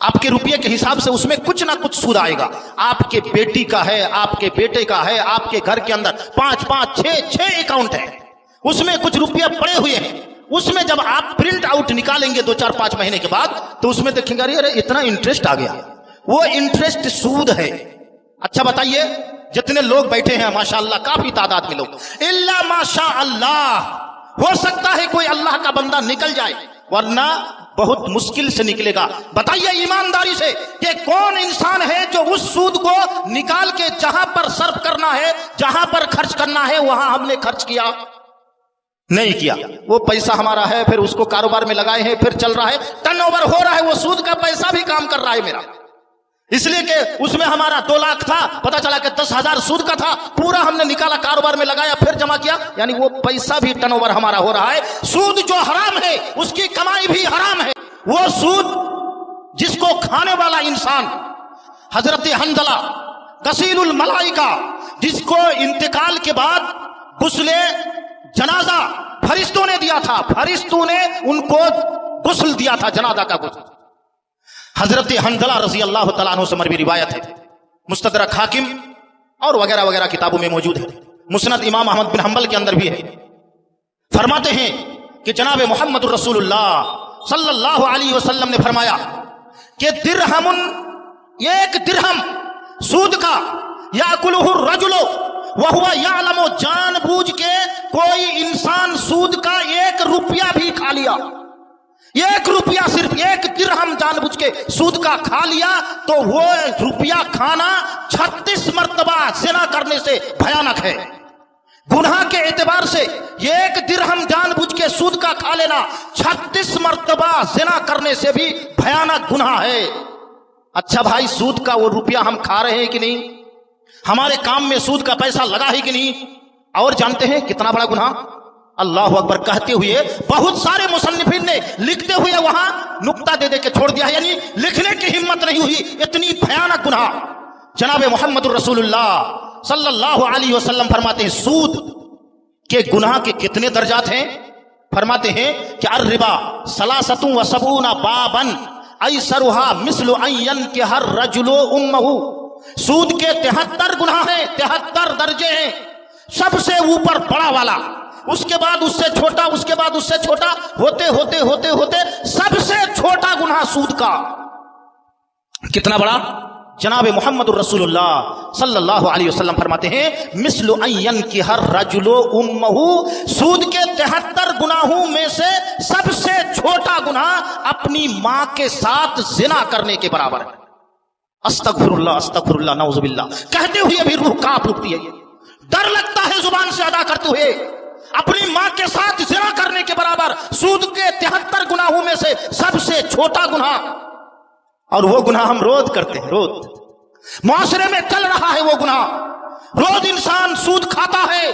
آپ کے روپیے کے حساب سے اس میں کچھ نہ کچھ سود آئے گا. آپ کے بیٹی کا ہے, آپ کے بیٹے کا ہے, آپ کے گھر کے اندر 5 6 اکاؤنٹ ہے, اس میں کچھ روپیہ پڑے ہوئے ہیں. اس میں جب آپ پرنٹ آؤٹ نکالیں گے 2 4 5 مہینے کے بعد تو اس میں دیکھیں گے ارے اتنا انٹرسٹ آ گیا. وہ انٹرسٹ سود ہے. اچھا بتائیے, جتنے لوگ بیٹھے ہیں ماشاءاللہ کافی تعداد میں لوگ, الا ماشاء اللہ, ہو سکتا ہے کوئی اللہ کا بندہ نکل جائے ورنہ بہت مشکل سے نکلے گا. بتائیے ایمانداری سے کہ کون انسان ہے جو اس سود کو نکال کے جہاں پر صرف کرنا ہے, جہاں پر خرچ کرنا ہے وہاں ہم نے خرچ کیا نہیں کیا. وہ پیسہ ہمارا ہے, پھر اس کو کاروبار میں لگائے ہیں, پھر چل رہا ہے, ٹرن اوور ہو رہا ہے, وہ سود کا پیسہ بھی کام کر رہا ہے میرا, اس لیے کہ اس میں ہمارا 2 لاکھ تھا, پتا چلا کہ 10,000 سود کا تھا, پورا ہم نے نکالا کاروبار میں لگایا پھر جمع کیا, یعنی وہ پیسہ بھی ٹرن اوور ہمارا ہو رہا ہے. سود جو حرام ہے اس کی کمائی بھی حرام ہے. وہ سود جس کو کھانے والا انسان حضرت حنظلہ غسیل الملائکہ, جس کو انتقال کے بعد غسل جنازہ فرشتوں نے دیا تھا, فرشتوں نے ان کو غسل دیا تھا, جنازہ کا غسل. حضرت حنظلہ رضی اللہ تعالیٰ عنہ سے مروی روایت ہے, مستدرک حاکم اور وغیرہ وغیرہ کتابوں میں موجود ہے, مسند امام احمد بن حنبل کے اندر بھی ہے. فرماتے ہیں کہ جناب محمد الرسول اللہ صلی اللہ علیہ وسلم نے فرمایا کہ درہم, ایک درہم سود کا, یاکلہ الرجل وہو یعلم, جان بوجھ کے کوئی انسان سود کا 1 روپیہ بھی کھا لیا, 1 روپیہ, صرف 1 درہم جان بوجھ کے سود کا کھا لیا تو وہ روپیہ کھانا 36 مرتبہ زنا کرنے سے بھیانک ہے. گناہ کے اعتبار سے 1 درہم جان بوجھ کے سود کا کھا لینا 36 مرتبہ زنا کرنے سے بھی بھیانک گناہ ہے. اچھا بھائی, سود کا وہ روپیہ ہم کھا رہے ہیں کہ نہیں, ہمارے کام میں سود کا پیسہ لگا ہے کہ نہیں, اور جانتے ہیں کتنا بڑا گناہ. اللہ اکبر کہتے ہوئے بہت سارے مصنفین نے لکھتے ہوئے وہاں نقطہ دے کے چھوڑ دیا, یعنی لکھنے کی ہمت نہیں ہوئی, اتنی بھیانک گناہ. جناب محمد الرسول اللہ صلی اللہ علیہ وسلم فرماتے ہیں سود کے گناہ کے کتنے درجات ہیں. فرماتے ہیں کہ الربا 73 بابا ایسرھا مثل ان ينكح الرجل امه, سود کے 73 گناہ ہیں, 73 درجے ہیں. سب سے اوپر بڑا والا, اس کے بعد اس سے چھوٹا, اس کے بعد اس سے چھوٹا, ہوتے ہوتے ہوتے ہوتے سب سے چھوٹا گناہ سود کا. کتنا بڑا؟ جناب محمد الرسول اللہ صلی اللہ علیہ وسلم فرماتے ہیں مثل ان ينكح الرجل امه, سود کے 73 گناہوں میں سے سب سے چھوٹا گناہ اپنی ماں کے ساتھ زنا کرنے کے برابر ہے. استغفر اللہ نعوذ باللہ. کہتے ہوئے بھی روح کانپ اٹھتی ہے, ڈر لگتا ہے زبان سے ادا کرتے ہوئے. اپنی ماں کے ساتھ زنا کرنے کے برابر سود کے 73 گناہوں میں سے سب سے چھوٹا گناہ, اور وہ گناہ ہم روز کرتے ہیں, روز معاشرے میں چل رہا ہے وہ گناہ. روز انسان سود کھاتا ہے,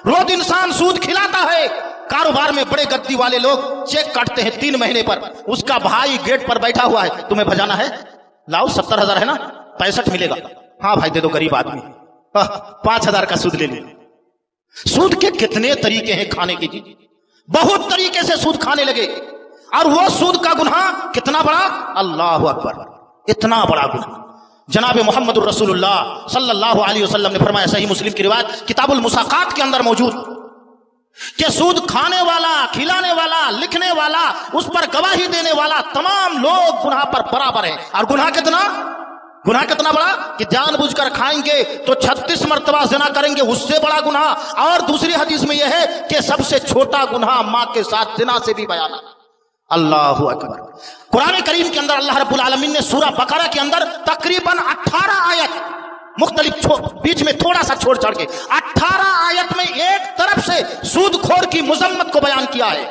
روز انسان سود کھلاتا ہے. کاروبار میں بڑے گدی والے لوگ چیک کاٹتے ہیں 3 مہینے پر, اس کا بھائی گیٹ پر بیٹھا ہوا ہے, تمہیں بھجانا ہے, لاؤ 70,000 ہے نا, 65 ملے گا, ہاں بھائی دے دو, غریب آدمی, 5,000 کا سود لے لیں. سود کے کتنے طریقے ہیں کھانے کے, جی بہت طریقے سے سود کھانے لگے. اور وہ سود کا گناہ کتنا بڑا, اللہ اکبر, اتنا بڑا گناہ. جناب محمد الرسول اللہ صلی اللہ علیہ وسلم نے فرمایا, صحیح مسلم کی روایت کتاب المساقات کے اندر موجود, کہ سود کھانے والا, کھلانے والا, لکھنے والا, اس پر گواہی دینے والا, تمام لوگ گناہ پر برابر ہیں. اور گناہ کتنا بڑا کہ جان بوجھ کر کھائیں گے تو 36 مرتبہ زنا کریں گے, اس سے بڑا گناہ. اور دوسری حدیث میں یہ ہے کہ سب سے چھوٹا گناہ ماں کے ساتھ زنا سے بھی بیان. اللہ اکبر. قرآن کریم کے اندر اللہ رب العالمین نے سورہ بقرہ کے اندر تقریباً 18 آیت مختلف, بیچ میں تھوڑا سا چھوڑ چھاڑ کے 18 آیت میں ایک طرف سے سود خور کی مذمت کو بیان کیا ہے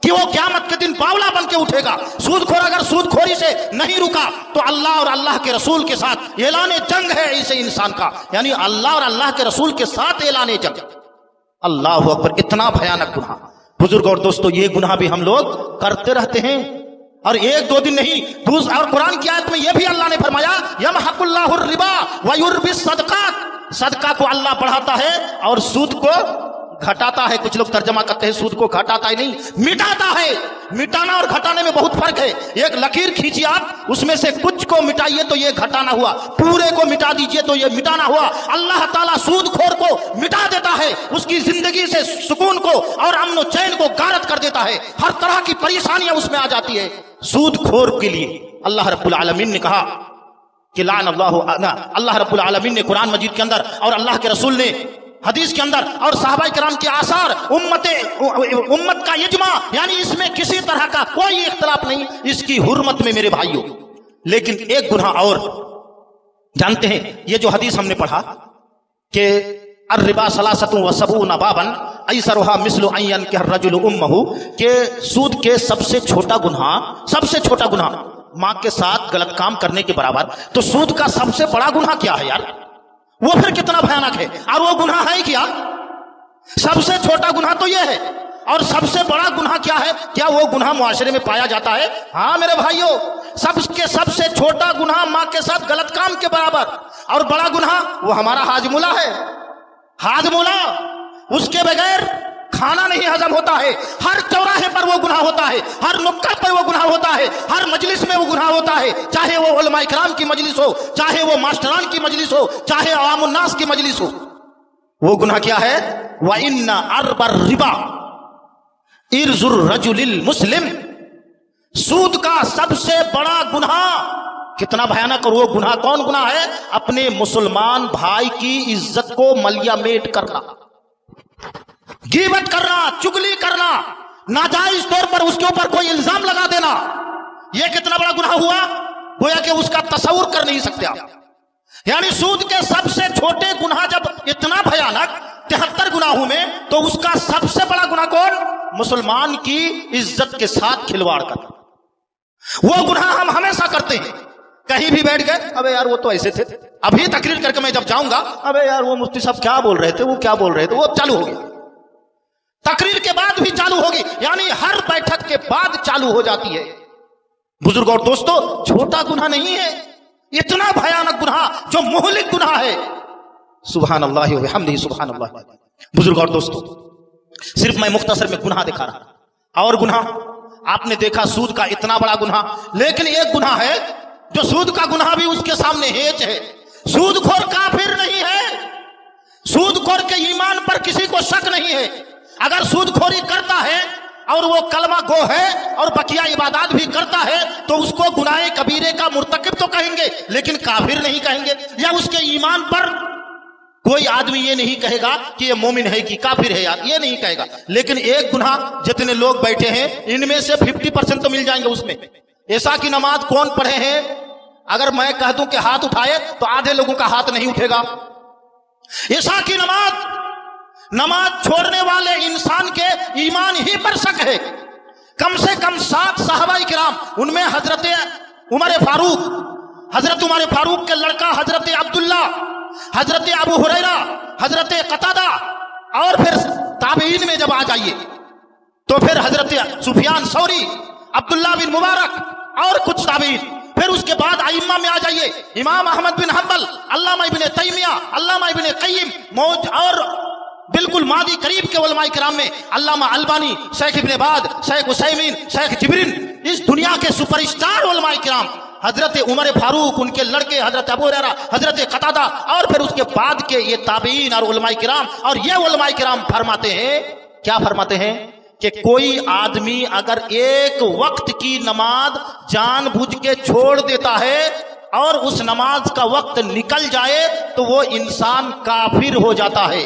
کہ وہ قیامت کے دن باولا بن کے اٹھے گا. سود خور اگر سود خوری سے نہیں رکا تو اللہ اور اللہ کے رسول کے ساتھ اعلان جنگ ہے اسے انسان کا, یعنی اللہ اور اللہ کے رسول کے ساتھ اعلان جنگ. اللہ اکبر, اتنا بھیانک گناہ. بزرگ اور دوستو, یہ گناہ بھی ہم لوگ کرتے رہتے ہیں, اور 1-2 دن نہیں. اور قرآن کی آیت میں یہ بھی اللہ نے فرمایا یمحق اللہ الربا ویربی الصدقات, صدقہ کو اللہ بڑھاتا ہے اور سود کو घटाता है। कुछ लोग तर्जमा करते हैं सूद को घटाता ही नहीं, मिटाता है। मिटाना और घटाने में बहुत फर्क है। एक लकीर खींचिए आप, उसमें से कुछ को मिटाइए तो ये घटाना हुआ, पूरे को मिटा दीजिए तो ये मिटाना हुआ। अल्लाह ताला सूदखोर को मिटा देता है, उसकी जिंदगी से सुकून को और अमन और चैन को गारत कर देता है। हर तरह की परेशानियां उसमें आ जाती है। सूदखोर के लिए अल्लाह रब्बुल आलमीन ने कहा कि अल्लाह रब्बुल आलमीन ने कुरान मजीद के अंदर और अल्लाह के रसूल ने हदीस के अंदर और सहाबाए किराम के आसार, उम्मत का इजमा, यानी इसमें किसी तरह का कोई इख्तलाफ नहीं इसकी हुर्मत में मेरे भाइयों। लेकिन एक गुनाह और जानते हैं, ये जो हदीस हमने पढ़ा कि अर्रिबा सलासतु व सबून बाबन ऐसरुहा मिस्लु अन यनकिह रजुलु उम्महु, के सूद के सबसे छोटा गुनाह मां के साथ गलत काम करने के बराबर। तो सूद का सबसे बड़ा गुनाह क्या है यार? वो फिर कितना भयानक है, और वो गुनाह है क्या? सबसे छोटा गुनाह तो ये है, और सबसे बड़ा गुनाह क्या है? क्या वो गुनाह मुआशरे में पाया जाता है? हाँ मेरे भाइयों, सबसे छोटा गुनाह मां के साथ गलत काम के बराबर, और बड़ा गुनाह वो हमारा हाजमुला है। हाजमुला, उसके बगैर खाना नहीं हजम होता है। हर चौराहे पर वो गुनाह होता है, हर नुक्कड़ पर वो गुनाह होता है, हर मजलिस में वो गुनाह होता है, चाहे वो उलमाए किराम की मजलिस हो, चाहे वो मास्टरान की मजलिस हो, चाहे आवामुन्नास की मजलिस हो। वो गुनाह क्या है? व इन्ना अरबर रिबा इर्जुर रजुलिल मुस्लिम, सूद का सबसे बड़ा गुनाह कितना भयानक। और वो गुनाह कौन गुनाह है? अपने मुसलमान भाई की इज्जत को मलियामेट करना, गीबत करना, चुगली करना, नाजायज तौर पर उसके ऊपर कोई इल्जाम लगा देना। यह कितना बड़ा गुनाह हुआ, गोया कि उसका तसव्वुर कर नहीं सकते आप। यानी सूद के सबसे छोटे गुनाह जब इतना भयानक 73 गुनाहों में, तो उसका सबसे बड़ा गुनाह कौन? मुसलमान की इज्जत के साथ खिलवाड़ करना। वो गुनाह हम हमेशा करते हैं। कहीं भी बैठ गए, अबे यार वो तो ऐसे थे, अभी तकरीर करके मैं जब जाऊंगा, अबे यार वो मुफ्ती साहब क्या बोल रहे थे, वो क्या बोल रहे थे, वो चालू हो गया। तकरीर के बाद भी चालू होगी, यानी हर बैठक के बाद चालू हो जाती है। बुजुर्ग और दोस्तों, छोटा गुनाह नहीं है, इतना भयानक गुनाह जो मुहलिक गुनाह है। सुभान अल्लाह व बिहम्दिही सुभान अल्लाह। बुजुर्ग और दोस्तों, सिर्फ मैं मुख्तसर में गुनाह दिखा रहा, और गुनाह आपने देखा सूद का इतना बड़ा गुनाह। लेकिन एक गुनाह है जो सूद का गुनाह भी उसके सामने हेच है। सूदखोर काफिर नहीं है, सूदखोर के ईमान पर किसी को शक नहीं है। अगर सूदखोरी करता है और वो कलमा गो है और बकिया इबादत भी करता है, तो उसको गुनाह कबीरे का मुर्तकिब तो कहेंगे, लेकिन काफिर नहीं कहेंगे। या उसके ईमान पर कोई आदमी ये नहीं कहेगा कि ये मोमिन है कि काफिर है यार, ये नहीं कहेगा। लेकिन एक गुनाह, जितने लोग बैठे हैं इनमें से 50% तो मिल जाएंगे उसमें। ऐसा की नमाज कौन पढ़े हैं? अगर मैं कह दूं कि हाथ उठाए तो आधे लोगों का हाथ नहीं उठेगा। ऐसा की नमाज छोड़ने वाले इंसान के ईमान ही पर शक है। कम से कम 7 सहाबाए किराम, उनमें हजरत उमर फारूक के लड़का हजरत अब्दुल्ला, हजरत अबू हुरैरा, हजरत कतादा, और फिर ताबीन में जब आ जाइए तो फिर हजरत सुफियान सौरी, अब्दुल्ला बिन मुबारक और कुछ ताबीन। फिर उसके बाद आइम्मा में आ जाइए, इमाम अहमद बिन हंबल, अल्लामा इब्ने तैमिया, अल्लामा इब्ने क़य्यिम मौज, और बिल्कुल मादी करीब के उलमाए किराम में अल्लामा अलबानी, शेख इब्ने बाज, शेख हुसैमीन, शेख जिब्रीन, इस दुनिया के सुपरस्टार उलमाए किराम, हजरत उमर फारूक, उनके लड़के हजरत अबू हुरैरा, हजरत कतादा, और फिर उसके बाद के ये ताबीन और उलमाए किराम। और ये उलमाए किराम फरमाते हैं, क्या फरमाते हैं कि कोई आदमी अगर एक वक्त की नमाज जानबूझ के छोड़ देता है और उस नमाज का वक्त निकल जाए तो वो इंसान काफिर हो जाता है।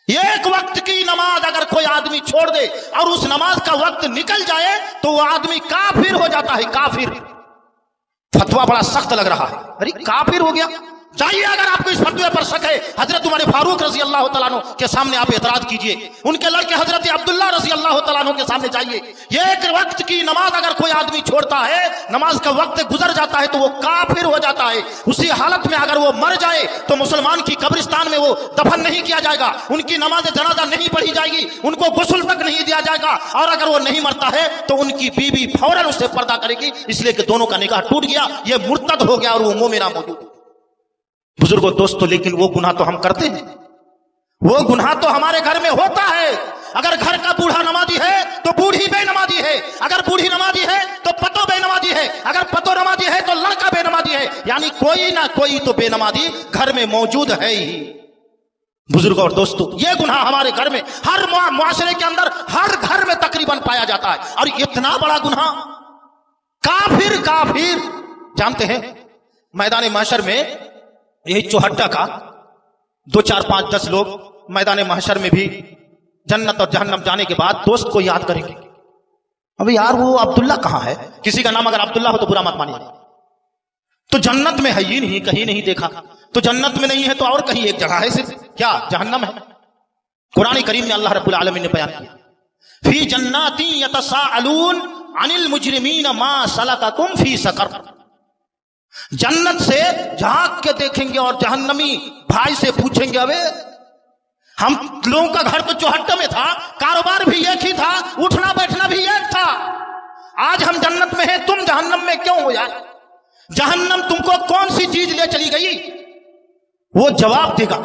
एक वक्त की नमाज अगर कोई आदमी छोड़ दे और उस नमाज का वक्त निकल जाए तो वो आदमी काफिर हो जाता है। काफिर, फतवा बड़ा सख्त लग रहा है, अरे काफिर हो गया। चाहिए अगर आपको इस फतवे पर शक है, हजरत उमर फारूक रजी अल्लाह तआला अन्हु के सामने आप एतराज कीजिए, उनके लड़के हजरत अब्दुल्ला रजी अल्लाह तआला अन्हु के सामने जाइए। एक वक्त की नमाज अगर कोई आदमी छोड़ता है, नमाज का वक्त गुजर जाता है तो वो काफिर हो जाता है। उसी हालत में अगर वो मर जाए तो मुसलमान की कब्रिस्तान में वो दफन नहीं किया जाएगा, उनकी नमाज जनाजा नहीं पढ़ी जाएगी, उनको गुस्ल तक नहीं दिया जाएगा। और अगर वो नहीं मरता है तो उनकी बीवी फौरन उससे पर्दा करेगी, इसलिए कि दोनों का निकाह टूट गया, ये मुर्तद हो गया और वो मोमिना मौजूद। बुजुर्गों दोस्तों, लेकिन वो गुनाह तो हम करते हैं, वो गुनाह तो हमारे घर में होता है। अगर घर का बूढ़ा नमाजी है तो बूढ़ी बेनमाजी है, अगर बूढ़ी नमाजी है तो पतो बेनमाजी है, अगर पतो नमाजी है तो लड़का बेनमाजी है, यानी कोई ना कोई तो बेनमाजी घर में मौजूद है ही। बुजुर्गों और दोस्तों, ये गुनाह हमारे घर में, हर मुआशरे के अंदर, हर घर में तकरीबन पाया जाता है। और इतना बड़ा गुनाह, काफिर जानते हैं, मैदान महशर में यही चौहट्टा का 2, 4, 5, 10 लोग मैदान महशर में भी जन्नत और जहन्नम जाने के बाद दोस्त को याद करेंगे, अबे यार वो अब्दुल्ला कहां है? किसी का नाम अगर अब्दुल्ला हो तो बुरा मत मानिए, तो जन्नत में है ही नहीं, कहीं नहीं देखा, तो जन्नत में नहीं है तो और कहीं एक जगह है, सिर्फ क्या जहन्नम है। कुरान करीम में अल्लाह रब्बुल आलमीन ने बयान किया, फी जन्नाती यतसाअलून अनिल मुजरिमीन मा सलककुम फी सकर। जन्नत से झांक के देखेंगे और जहन्नमी भाई से पूछेंगे, अबे हम लोगों का घर तो चौहट्टा में था, कारोबार भी एक ही था, उठना बैठना भी एक था, आज हम जन्नत में हैं, तुम जहन्नम में क्यों हो यार? जहन्नम तुमको कौन सी चीज ले चली गई? वो जवाब देगा,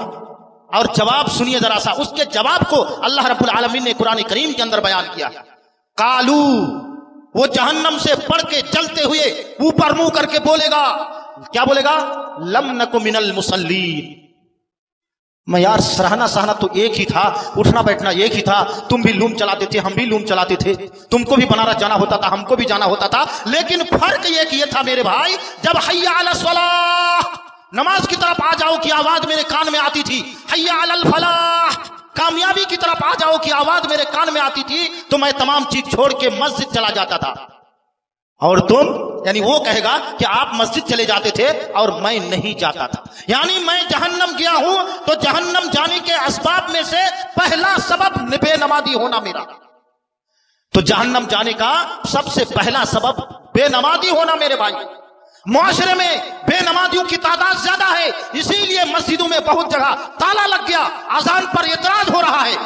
और जवाब सुनिए जरा सा, उसके जवाब को अल्लाह रब्बुल आलमीन ने कुरान करीम के अंदर बयान किया। कालू, वो जहन्नम से पढ़ के चलते हुए ऊपर मुंह करके बोलेगा, क्या बोलेगा? लम नकु मिनल मुसल्लीन। मैं यार सहना तो एक ही था, उठना बैठना एक ही था, तुम भी लूम चलाते थे, हम भी लूम चलाते थे, तुमको भी बनारस जाना होता था, हमको भी जाना होता था, लेकिन फर्क एक ये था मेरे भाई, जब हय्या अला सलाह, नमाज की तरफ आ जाओ की आवाज मेरे कान में आती थी, हय्या अलल फलाह, कामयाबी की तरफ आ जाओ की आवाज मेरे कान में आती थी, तो मैं तमाम चीज छोड़ के मस्जिद चला जाता था। और तुम, यानी वो कहेगा कि आप मस्जिद चले जाते थे और मैं नहीं जाता था, यानी मैं जहन्नम गया हूं तो जहन्नम जाने के असबाब में से पहला सबब बेनमाजी होना मेरा। तो जहन्नम जाने का सबसे पहला सबब बेनमाजी होना मेरे भाई। मुआशरे में बेनमाजियों की तादाद ज्यादा है, इसीलिए मस्जिदों में बहुत जगह ताला लग गया, अजान पर एतराज हो रहा है।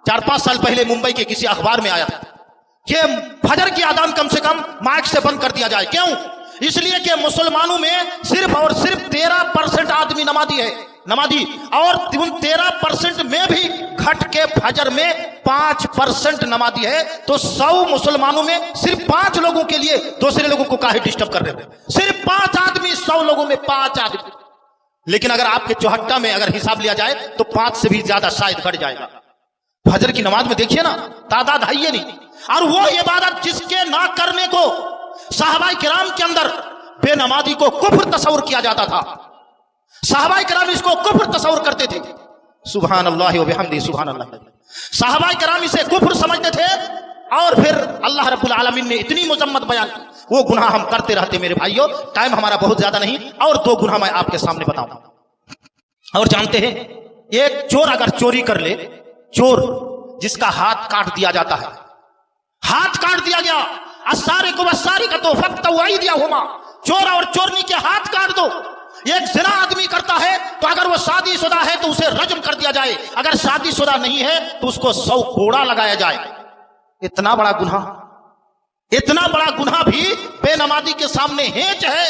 4-5 साल पहले मुंबई के किसी अखबार में आया था कि फजर की अजान कम से कम माइक से बंद कर दिया जाए। क्यों? इसलिए कि मुसलमानों में सिर्फ और सिर्फ 13% आदमी नमाजी है, और उन 13% में भी घट के फजर में 5% नमाजी है। तो 100 मुसलमानों में सिर्फ 5 लोगों के लिए दूसरे लोगों को काहे डिस्टर्ब कर रहे हो? सिर्फ 5 आदमी 100 लोगों में 5 आदमी। लेकिन अगर आपके चौहट्टा में अगर हिसाब लिया जाए तो 5 से भी ज्यादा शायद घट जाएगा। फजर की नमाज में देखिए ना, तादाद है ही नहीं। और वो इबादत जिसके ना करने को सहाबाए किराम के अंदर बेनमाजी को कुफ्र तस्वर किया जाता था, सहाबाए किराम इसको कुफ्र तस्वर करते थे। सुभान अल्लाह व बिहम्दिही सुभान अल्लाह। सहाबाए किराम इसे कुफ्र समझते थे, और फिर अल्लाह रब्बुल आलमीन ने इतनी मुजम्मत बयान की। वो गुनाह हम करते रहते मेरे भाइयों, टाइम हमारा बहुत ज्यादा नहीं, और 2 गुनाह मैं आपके सामने बताऊंगा। और जानते हैं, एक चोर अगर चोरी कर ले, चोर जिसका हाथ काट दिया जाता है, हाथ काट दिया गया, असारे को वसारी का तो फक्त वही दिया होगा, चोर और चोरनी के हाथ काट दो। एक जिना आदमी करता है तो अगर वो शादीशुदा है तो उसे रज्म कर दिया जाए, अगर शादीशुदा नहीं है तो उसको 100 कोड़ा लगाया जाए। इतना बड़ा गुनाह भी बेनमाजी के सामने हेच है।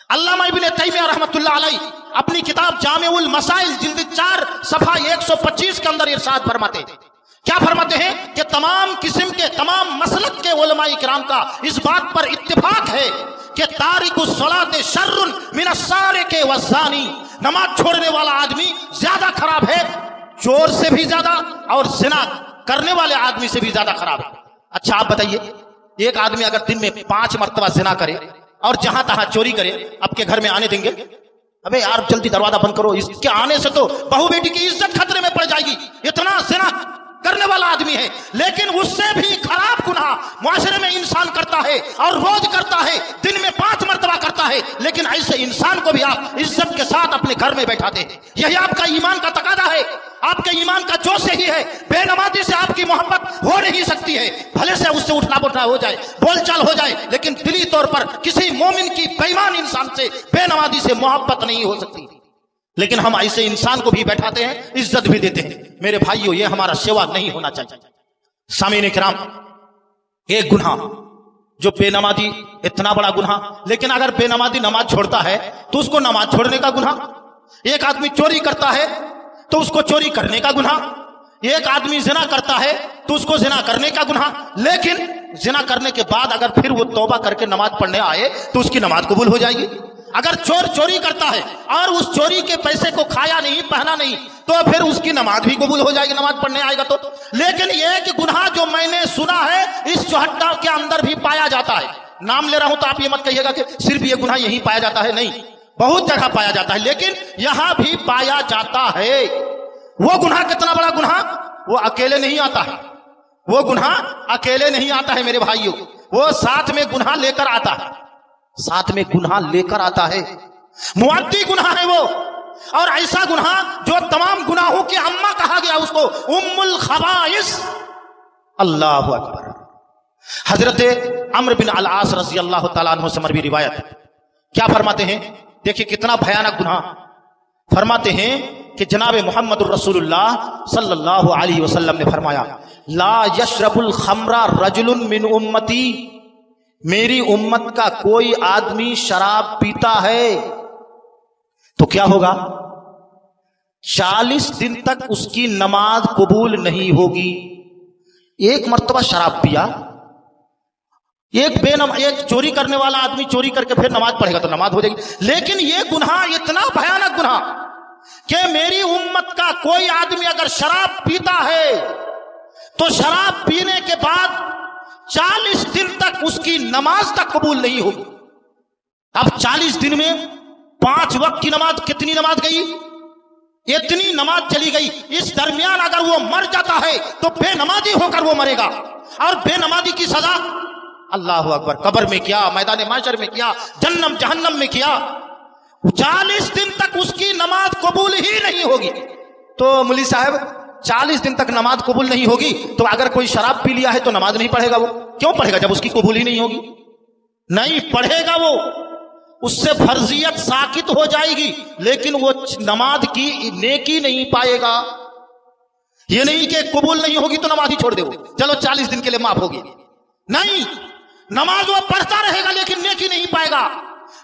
अल्लामा इब्ने तैमिया रहमतुल्लाह अलैह अपनी किताब जामिउल मसाइल जिल्द 4 सफा 125 के अंदर इरशाद फरमाते हैं, क्या फरमाते हैं कि तमाम किस्म के, तमाम मसलक के उलमाए किराम का इस बात पर इत्तिफाक है कि तारिकुस सलात शर्रुन मिनस सारिक वज़ानी, नमाज छोड़ने वाला आदमी ज्यादा खराब है चोर से भी ज्यादा, और जिना करने वाले आदमी से भी ज्यादा खराब है। अच्छा आप बताइए, एक आदमी अगर दिन में 5 मरतबा जिना करे और जहां तहां चोरी करे, आपके घर में आने देंगे? अबे यार जल्दी दरवाजा बंद करो, इसके आने से तो बहू बेटी की इज्जत खतरे में पड़ जाएगी, इतना जिना करने वाला आदमी है। लेकिन उससे भी खराब गुनाह मुआशरे में इंसान करता है, और रोज करता है, दिन में 5 मरतबा करता है, लेकिन ऐसे इंसान को भी आप इज्जत के साथ अपने घर में बैठाते हैं। यही आपका ईमान का तकादा है, आपके ईमान का जोश यही है। बेनमाजी से आपकी मोहब्बत हो नहीं सकती है, भले से उससे उठना बैठना हो जाए, बोलचाल हो जाए, लेकिन दिली तौर पर किसी मोमिन की बेईमान इंसान से बेनमाजी से मोहब्बत नहीं हो सकती। लेकिन हम ऐसे इंसान को भी बैठाते हैं, इज्जत भी देते हैं। मेरे भाइयों, ये हमारा सेवा नहीं होना चाहिए। सामीन किराम, एक गुनाह जो बेनमाजी, इतना बड़ा गुनाह, लेकिन अगर बेनमाजी नमाज छोड़ता है तो उसको नमाज छोड़ने का गुनाह। एक आदमी चोरी करता है तो उसको चोरी करने का गुनाह, एक आदमी जिना करता है तो उसको जिना करने का गुनाह, लेकिन जिना करने के बाद अगर फिर वो तौबा करके नमाज पढ़ने आए तो उसकी नमाज कबूल हो जाएगी। अगर चोर चोरी करता है और उस चोरी के पैसे को खाया नहीं, पहना नहीं, तो फिर उसकी नमाज भी कबूल हो जाएगी, नमाज पढ़ने आएगा तो। लेकिन एक गुनाह जो मैंने सुना है इस चौहट्टा के अंदर भी पाया जाता है, नाम ले रहा हूं तो आप ये मत कहिएगा कि सिर्फ ये गुनाह यही पाया जाता है, नहीं, बहुत जगह पाया जाता है, लेकिन यहां भी पाया जाता है। वो गुनाह कितना बड़ा गुनाह, वो अकेले नहीं आता है, वो गुनाह अकेले नहीं आता है मेरे भाइयों, वो साथ में गुनाह लेकर आता है, साथ में गुनाह लेकर आता है, मुअद्दी गुनाह है वो। और ऐसा गुनाह जो तमाम गुनाहों की अम्मा कहा गया उसको, उम्मुल खबाइस। अल्लाहु अकबर। हजरत अम्र बिन अल आस रज़ी अल्लाह तआला अन्हु से मरवी रिवायत, क्या फरमाते हैं, देखिए कितना भयानक गुनाह। फरमाते हैं कि जनाब मोहम्मद रसूलुल्लाह सल्लल्लाहु अलैहि वसल्लम ने फरमाया, ला यशरबुल खमरा रजुलुन मिन उम्मती, मेरी उम्मत का कोई आदमी शराब पीता है तो क्या होगा, 40 दिन तक उसकी नमाज कबूल नहीं होगी। एक मर्तबा शराब पिया, एक चोरी करने वाला आदमी चोरी करके फिर नमाज पढ़ेगा तो नमाज हो जाएगी, लेकिन ये गुनाह इतना भयानक गुनाह कि मेरी उम्मत का कोई आदमी अगर शराब पीता है तो शराब पीने के बाद 40 दिन तक उसकी नमाज तक कबूल नहीं होगी। अब 40 दिन में 5 वक्त की नमाज, कितनी नमाज गई, इतनी नमाज चली गई। इस दरमियान अगर वो मर जाता है तो बेनमाजी होकर वो मरेगा, और बेनमाजी की सजा अल्लाह अकबर, कब्र में किया, मैदान माशर में किया, जन्नम जहन्नम में किया, 40 दिन तक उसकी नमाज कबूल ही नहीं होगी। तो मुली साहब 40 दिन तक नमाज कबूल नहीं होगी, तो अगर कोई शराब पी लिया है तो नमाज नहीं पढ़ेगा, वो क्यों पढ़ेगा जब उसकी कबूल ही नहीं होगी, नहीं पढ़ेगा वो, उससे फर्जियत साकित हो जाएगी, लेकिन वो नमाज की नेकी नहीं पाएगा। ये नहीं कि कबूल नहीं होगी तो नमाज ही छोड़ दे, चलो 40 दिन के लिए माफ होगी, नहीं, नमाज वो पढ़ता रहेगा लेकिन नेकी नहीं पाएगा,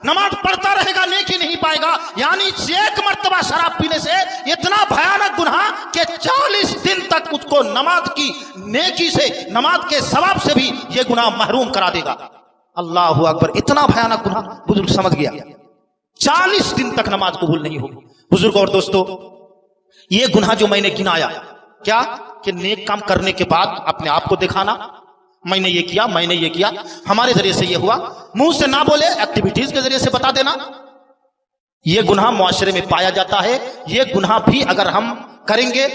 नमाज पढ़ता रहेगा नेकी नहीं पाएगा। यानी एक मर्तबा शराब पीने से इतना भयानक गुनाह कि 40 दिन तक उसको नमाज की नेकी से, नमाज के सवाब से भी ये गुनाह महरूम करा देगा। अल्लाहु अकबर, इतना भयानक गुनाह बुजुर्ग समझ गया, 40 दिन तक नमाज कबूल नहीं होगी। बुजुर्ग और दोस्तों, ये गुनाह जो मैंने गिनाया, क्या कि नेक काम करने के बाद अपने आप को दिखाना, मैंने ये किया, मैंने ये किया, हमारे जरिए से ये हुआ, मुंह से ना बोले, एक्टिविटीज के जरिए से बता देना, ये गुनाह मुआशरे में पाया जाता है। ये गुनाह भी अगर हम करेंगे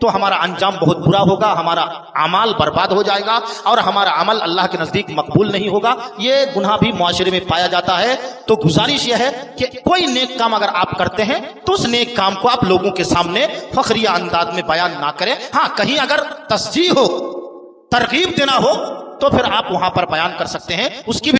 तो हमारा अंजाम बहुत बुरा होगा, हमारा अमाल बर्बाद हो जाएगा और हमारा अमल अल्लाह के नजदीक मकबूल नहीं होगा। ये गुनाह भी मुआशरे में पाया जाता है। तो गुजारिश यह है कि कोई नेक काम अगर आप करते हैं तो उस नेक काम को आप लोगों के सामने फखरिया अंदाज में बयान ना करें। हाँ, कहीं अगर तस्जीह हो, तरगीब देना हो तो फिर आप वहां पर बयान कर सकते हैं, उसकी